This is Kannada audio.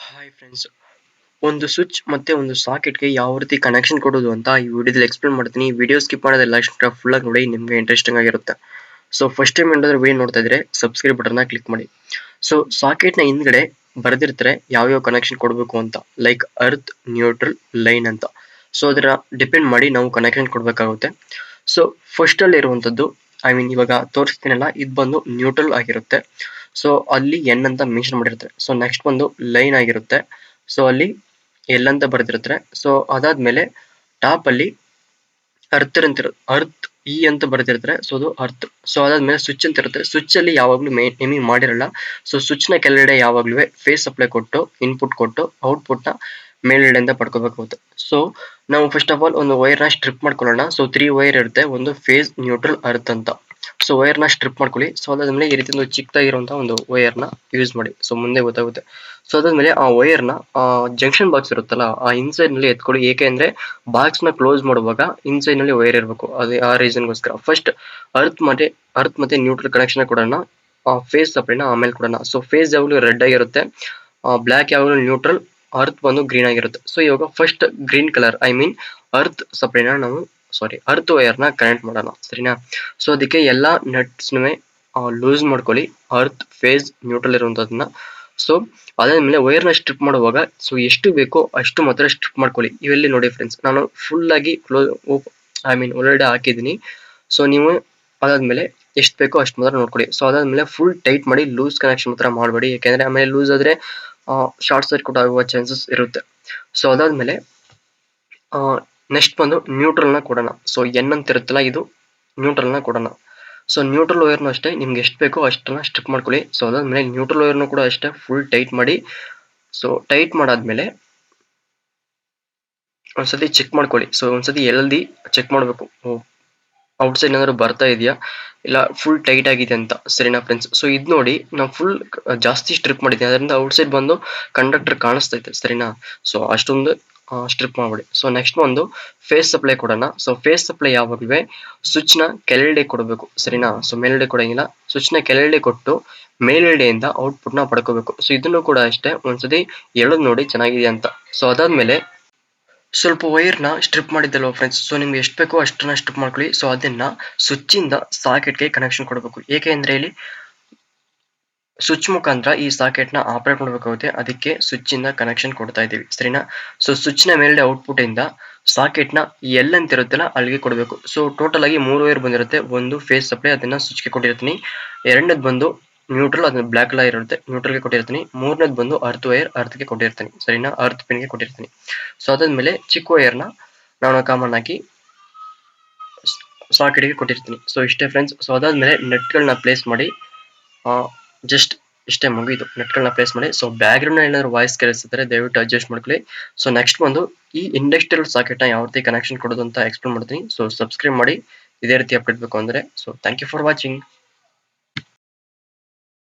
ಹಾಯ್ ಫ್ರೆಂಡ್ಸ್, ಒಂದು ಸ್ವಿಚ್ ಮತ್ತೆ ಒಂದು ಸಾಕೆಟ್ಗೆ ಯಾವ ರೀತಿ ಕನೆಕ್ಷನ್ ಕೊಡೋದು ಅಂತ ಈ ವಿಡಿಯೋದಲ್ಲಿ ಎಕ್ಸ್ಪ್ಲೇನ್ ಮಾಡ್ತೀನಿ. ವಿಡಿಯೋ ಸ್ಕಿಪ್ ಮಾಡೋದೆಲ್ಲ ಫುಲ್ ಆಗಿ ನೋಡಿ, ನಿಮಗೆ ಇಂಟ್ರೆಸ್ಟಿಂಗ್ ಆಗಿರುತ್ತೆ. ಸೊ ಫಸ್ಟ್ ಟೈಮ್ ಏನಾದರೂ ವಿಡಿಯೋ ನೋಡ್ತಾ ಇದ್ರೆ ಸಬ್ಸ್ಕ್ರೈಬ್ ಬಟನ್ನ ಕ್ಲಿಕ್ ಮಾಡಿ. ಸೊ ಸಾಕೆಟ್ನ ಹಿಂದ್ಗಡೆ ಬರೆದಿರ್ತಾರೆ ಯಾವ್ಯಾವ ಕನೆಕ್ಷನ್ ಕೊಡಬೇಕು ಅಂತ, ಲೈಕ್ ಅರ್ತ್, ನ್ಯೂಟ್ರಲ್, ಲೈನ್ ಅಂತ. ಸೊ ಅದರ ಡಿಪೆಂಡ್ ಮಾಡಿ ನಾವು ಕನೆಕ್ಷನ್ ಕೊಡಬೇಕಾಗುತ್ತೆ. ಸೊ ಫಸ್ಟ್ ಅಲ್ಲಿ ಇರುವಂತದ್ದು, ಇವಾಗ ತೋರಿಸ್ತೀನಲ್ಲ, ಇದು ಬಂದು ನ್ಯೂಟ್ರಲ್ ಆಗಿರುತ್ತೆ. ಸೊ ಅಲ್ಲಿ ಎನ್ ಅಂತ ಮೆನ್ಷನ್ ಮಾಡಿರ್ತಾರೆ. ಸೊ ನೆಕ್ಸ್ಟ್ ಬಂದು ಲೈನ್ ಆಗಿರುತ್ತೆ. ಸೊ ಅಲ್ಲಿ ಎಲ್ ಅಂತ ಬರ್ದಿರ್ತಾರೆ. ಸೊ ಅದಾದ್ಮೇಲೆ ಟಾಪ್ ಅಲ್ಲಿ ಅರ್ತ್ ಅರ್ತ್ ಇ ಅಂತ ಬರ್ದಿರ್ತಾರೆ. ಸೊ ಅದು ಅರ್ತ್. ಸೊ ಅದಾದ್ಮೇಲೆ ಸ್ವಿಚ್ ಅಂತ ಇರುತ್ತೆ. ಸ್ವಿಚ್ ಅಲ್ಲಿ ಯಾವಾಗ್ಲೂ ನೇಮಿಂಗ್ ಮಾಡಿರಲ್ಲ. ಸೊ ಸ್ವಿಚ್ ನ ಕೆಳಗಡೆ ಯಾವಾಗ್ಲೂ ಫೇಸ್ ಸಪ್ಲೈ ಕೊಟ್ಟು ಇನ್ಪುಟ್ ಕೊಟ್ಟು ಔಟ್ಪುಟ್ ನ ಮೇಲ್ಗಡೆಯಿಂದ ಪಡ್ಕೋಬೇಕಾಗುತ್ತೆ. ಸೊ ನಾವು ಫಸ್ಟ್ ಆಫ್ ಆಲ್ ಒಂದು ವೈರ್ ನ ಸ್ಟ್ರಿಪ್ ಮಾಡ್ಕೊಳ್ಳೋಣ. ಸೊ 3 ವೈರ್ ಇರುತ್ತೆ, ಒಂದು ಫೇಸ್, ನ್ಯೂಟ್ರಲ್, ಅರ್ತ್ ಅಂತ. ಸೊ ವೈರ್ ನ ಸ್ಟ್ರಿಪ್ ಮಾಡ್ಕೊಳ್ಳಿ. ಸೊ ಅದಾದ್ಮೇಲೆ ಈ ರೀತಿ ಒಂದು ಚಿಕ್ಕದಾಗಿರುವಂತಹ ಒಂದು ವೈರ್ ನ ಯೂಸ್ ಮಾಡಿ. ಸೊ ಮುಂದೆ ಗೊತ್ತಾಗುತ್ತೆ. ಸೊ ಅದಾದ್ಮೇಲೆ ಆ ವೈರ್ ನ ಜಂಕ್ಷನ್ ಬಾಕ್ಸ್ ಇರುತ್ತಲ್ಲ, ಆ ಇನ್ಸೈಡ್ ನಲ್ಲಿ ಎತ್ಕೊಳ್ಳಿ. ಏಕೆಂದ್ರೆ ಬಾಕ್ಸ್ ನ ಕ್ಲೋಸ್ ಮಾಡುವಾಗ ಇನ್ಸೈಡ್ ನಲ್ಲಿ ವೈರ್ ಇರಬೇಕು. ಅದೇ ಆ ರೀಸನ್ಗೋಸ್ಕರ ಫಸ್ಟ್ ಅರ್ತ್ ಮತ್ತೆ ನ್ಯೂಟ್ರಲ್ ಕನೆಕ್ಷನ್ ಕೊಡೋಣ. ಫೇಸ್ ಸಪ್ಲೈನ ಆಮೇಲೆ ಕೊಡೋಣ. ಸೊ ಫೇಸ್ ಯಾವಾಗಲೂ ರೆಡ್ ಆಗಿರುತ್ತೆ, ಬ್ಲಾಕ್ ಯಾವಾಗಲೂ ನ್ಯೂಟ್ರಲ್, ಅರ್ತ್ ಬಂದು ಗ್ರೀನ್ ಆಗಿರುತ್ತೆ. ಸೊ ಇವಾಗ ಫಸ್ಟ್ ಗ್ರೀನ್ ಕಲರ್ ಅರ್ತ್ ಸಪ್ಲೈನ ನಾವು ಅರ್ತ್ ವೈರ್ ನ ಕನೆಕ್ಟ್ ಮಾಡೋಣ, ಸರಿನಾ? ಸೊ ಅದಕ್ಕೆ ಎಲ್ಲಾ ನಟ್ಸ್ ಲೂಸ್ ಮಾಡ್ಕೊಳ್ಳಿ, ಅರ್ತ್, ಫೇಸ್, ನ್ಯೂಟ್ರಲ್ ಇರುವಂತದನ್ನ. ಸೊ ಅದಾದ್ಮೇಲೆ ವೈರ್ ನ ಸ್ಟ್ರಿಪ್ ಮಾಡುವಾಗ ಸೊ ಎಷ್ಟು ಬೇಕೋ ಅಷ್ಟು ಮಾತ್ರ ಸ್ಟ್ರಿಪ್ ಮಾಡ್ಕೊಳ್ಳಿ. ಇವೆಲ್ಲಿ ನೋಡಿ ಫ್ರೆಂಡ್ಸ್, ನಾನು ಫುಲ್ ಆಗಿ ಒಳಗಡೆ ಹಾಕಿದೀನಿ. ಸೊ ನೀವು ಅದಾದ್ಮೇಲೆ ಎಷ್ಟು ಬೇಕೋ ಅಷ್ಟು ಮಾತ್ರ ನೋಡ್ಕೊಳ್ಳಿ. ಸೊ ಅದಾದ್ಮೇಲೆ ಫುಲ್ ಟೈಟ್ ಮಾಡಿ, ಲೂಸ್ ಕನೆಕ್ಷನ್ ಮಾತ್ರ ಮಾಡಬೇಡಿ. ಯಾಕೆಂದ್ರೆ ಆಮೇಲೆ ಲೂಸ್ ಆದ್ರೆ ಶಾರ್ಟ್ ಸರ್ಕ್ಯೂಟ್ ಆಗುವ ಚಾನ್ಸಸ್ ಇರುತ್ತೆ. ಸೊ ಅದಾದ್ಮೇಲೆ ನೆಕ್ಸ್ಟ್ ಬಂದು ನ್ಯೂಟ್ರಲ್ ನ ಕೊಡೋಣ. ಸೊ ಎನ್ ಅಂತ ಇರುತ್ತಲ್ಲ, ಇದು ನ್ಯೂಟ್ರಲ್ ನ ಕೊಡೋಣ. ಸೊ ನ್ಯೂಟ್ರಲ್ ವೈರ್ನು ಅಷ್ಟೇ, ನಿಮ್ಗೆ ಎಷ್ಟು ಬೇಕೋ ಅಷ್ಟನ್ನ ಸ್ಟ್ರಿಪ್ ಮಾಡ್ಕೊಳ್ಳಿ. ಸೊ ಅದಾದ್ಮೇಲೆ ನ್ಯೂಟ್ರಲ್ ವೈರ್ನು ಕೂಡ ಅಷ್ಟೇ ಫುಲ್ ಟೈಟ್ ಮಾಡಿ. ಸೊ ಟೈಟ್ ಮಾಡಾದ್ಮೇಲೆ ಒಂದ್ಸತಿ ಚೆಕ್ ಮಾಡ್ಕೊಳ್ಳಿ. ಸೊ ಒಂದ್ಸತಿ ಎಲ್ದಿ ಚೆಕ್ ಮಾಡ್ಬೇಕು, ಔಟ್ ಸೈಡ್ ಏನಾದ್ರು ಬರ್ತಾ ಇದೆಯಾ, ಇಲ್ಲ ಫುಲ್ ಟೈಟ್ ಆಗಿದೆ ಅಂತ, ಸರಿನಾ ಫ್ರೆಂಡ್ಸ್? ಸೊ ಇದು ನೋಡಿ, ನಾವು ಫುಲ್ ಜಾಸ್ತಿ ಸ್ಟ್ರಿಪ್ ಮಾಡಿದ್ದೀನಿ, ಅದರಿಂದ ಔಟ್ ಸೈಡ್ ಬಂದು ಕಂಡಕ್ಟರ್ ಕಾಣಿಸ್ತೈತೆ, ಸರಿನಾ? ಸೊ ಅಷ್ಟೊಂದು ಸ್ಟ್ರಿಪ್ ಮಾಡಬೇಡಿ. ಸೊ ನೆಕ್ಸ್ಟ್ ಒಂದು ಫೇಸ್ ಸಪ್ಲೈ ಕೊಡೋಣ. ಸೊ ಫೇಸ್ ಸಪ್ಲೈ ಯಾವಾಗಲೂ ಸ್ವಿಚ್ ನ ಕೆಳಗಡೆ ಕೊಡಬೇಕು, ಸರಿನಾ? ಸೊ ಮೇಲ್ಗಡೆ ಕೊಡಂಗಿಲ್ಲ, ಸ್ವಿಚ್ ನ ಕೆಳಗಡೆ ಕೊಟ್ಟು ಮೇಲ್ಗಡೆಯಿಂದ ಔಟ್ಪುಟ್ ನ ಪಡ್ಕೋಬೇಕು. ಸೊ ಇದನ್ನು ಕೂಡ ಅಷ್ಟೇ ಒಂದ್ಸತಿ ಎಳೆದು ನೋಡಿ ಚೆನ್ನಾಗಿದೆ ಅಂತ. ಸೊ ಅದಾದ್ಮೇಲೆ ಸ್ವಲ್ಪ ವೈರ್ ನ ಸ್ಟ್ರಿಪ್ ಮಾಡಿದ್ದಲ್ವ ಫ್ರೆಂಡ್ಸ್, ಸೊ ನಿಮ್ಗೆ ಎಷ್ಟು ಬೇಕೋ ಅಷ್ಟನ್ನ ಸ್ಟ್ರಿಪ್ ಮಾಡ್ಕೊಳ್ಳಿ. ಸೊ ಅದನ್ನ ಸ್ವಿಚ್ ಇಂದ ಸಾಕೆಟ್ಗೆ ಕನೆಕ್ಷನ್ ಕೊಡಬೇಕು. ಏಕೆಂದ್ರೆ ಇಲ್ಲಿ ಸ್ವಿಚ್ ಮುಖಾಂತರ ಈ ಸಾಕೆಟ್ ನ ಆಪರೇಟ್ ಮಾಡಬೇಕಾಗುತ್ತೆ, ಅದಕ್ಕೆ ಸ್ವಿಚ್ ಇಂದ ಕನೆಕ್ಷನ್ ಕೊಡ್ತಾ ಇದೀವಿ, ಸರಿನಾ? ಸೊ ಸ್ವಿಚ್ ನ ಮೇಲೆ ಔಟ್ಪುಟ್ ಇಂದ ಸಾಕೆಟ್ ನ ಎಲ್ ಅಂತ ಇರುತ್ತಲ್ಲ ಅಲ್ಲಿಗೆ ಕೊಡಬೇಕು. ಸೊ ಟೋಟಲ್ ಆಗಿ 3 ವೈರ್ ಬಂದಿರುತ್ತೆ. ಒಂದು ಫೇಸ್ ಸಪ್ಲೈ, ಅದನ್ನ ಸ್ವಿಚ್ ಗೆ ಕೊಟ್ಟಿರ್ತೀನಿ. ಎರಡನೇದು ಬಂದು ನ್ಯೂಟ್ರಲ್, ಅದನ್ನ ಬ್ಲಾಕ್ ಕಲರ್ ಇರುತ್ತೆ, ನ್ಯೂಟ್ರಲ್ ಗೆ ಕೊಟ್ಟಿರ್ತೀನಿ. ಮೂರನೇದು ಬಂದು ಅರ್ತ್ ವೈರ್, ಅರ್ತ್ ಗೆ ಕೊಟ್ಟಿರ್ತೀನಿ, ಸರಿನಾ? ಅರ್ತ್ ಪಿನ್ ಗೆ ಕೊಟ್ಟಿರ್ತೀನಿ. ಸೊ ಅದಾದ್ಮೇಲೆ ಚಿಕ್ಕ ವೈರ್ ನ ನಾನು ಕಾಮನ್ ಆಗಿ ಸಾಕೆಟ್ ಗೆ ಕೊಟ್ಟಿರ್ತೀನಿ. ಸೊ ಇಷ್ಟೇ ಫ್ರೆಂಡ್ಸ್. ಸೊ ಅದಾದ್ಮೇಲೆ ನೆಟ್ ಗಳನ್ನ ಪ್ಲೇಸ್ ಮಾಡಿ, ಜಸ್ಟ್ ಇಷ್ಟೇ, ಮುಗಿದು ನೆಟ್ ಗಳನ್ನ ಪ್ಲೇಸ್ ಮಾಡಿ. ಸೊ ಬ್ಯಾಕ್ ಗ್ರೌಂಡ್ ಏನಾದ್ರು ವಾಯ್ಸ್ ಕೇಳಿಸಿದ್ರೆ ದಯವಿಟ್ಟು ಅಡ್ಜಸ್ಟ್ ಮಾಡ್ಕೊಳ್ಳಿ. ಸೊ ನೆಕ್ಸ್ಟ್ ಬಂದು ಈ ಇಂಡಸ್ಟ್ರಿಯಲ್ ಸಾಕೆಟ್ ನ ಯಾವ ರೀತಿ ಕನೆಕ್ಷನ್ ಕೊಡೋದು ಅಂತ ಎಕ್ಸ್ಪ್ಲೇನ್ ಮಾಡ್ತೀನಿ. ಸೊ ಸಬ್ಸ್ಕ್ರೈಬ್ ಮಾಡಿ, ಇದೇ ರೀತಿ ಅಪ್ಡೇಟ್ ಬೇಕು ಅಂದ್ರೆ. So thank you for watching.